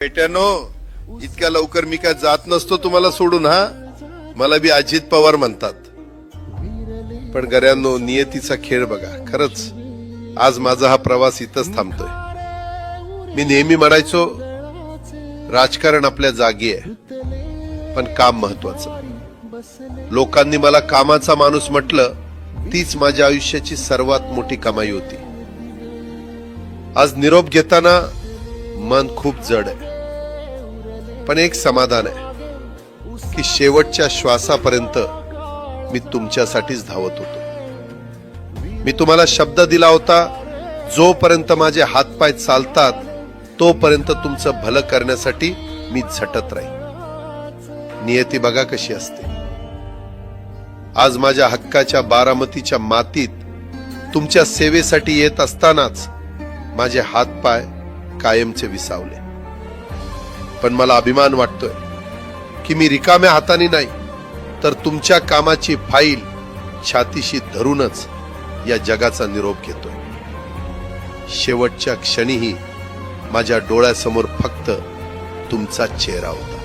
बेट्यानो, इतक्या लवकर मी काय जात नसतो तुम्हाला सोडून. मला बी अजित पवार म्हणतात. पण गऱ्यांनो, नियतीचा खेळ बघा. खरंच आज माझा हा प्रवास इथंच थांबतोय. मी नेहमी म्हणायचो राजकारण आपल्या जागी आहे, पण काम महत्वाचं. लोकांनी मला कामाचा माणूस म्हटलं, तीच माझ्या आयुष्याची सर्वात मोठी कमाई होती. आज निरोप घेताना मन खूप जड आहे, पण एक समाधान आहे की शेवटच्या श्वासापर्यंत मी तुमच्यासाठीच धावत होतो. मी तुम्हाला शब्द दिला होता, जोपर्यंत माझे हातपाय चालतात तोपर्यंत तुमचं भलं करण्यासाठी मी झटत राहील. नियती बघा कशी असते. आज माझ्या हक्काच्या बारामतीच्या मातीत तुमच्या सेवेसाठी येत असतानाच माझे हातपाय कायमचे विसावले. पण मला अभिमान वाटतोय की मी रिकाम्या हाताने नाही, तर तुमच्या कामाची फाईल छातीशी धरूनच या जगाचा निरोप घेतोय. शेवटच्या क्षणीही माझ्या डोळ्यासमोर फक्त तुमचा चेहरा होता.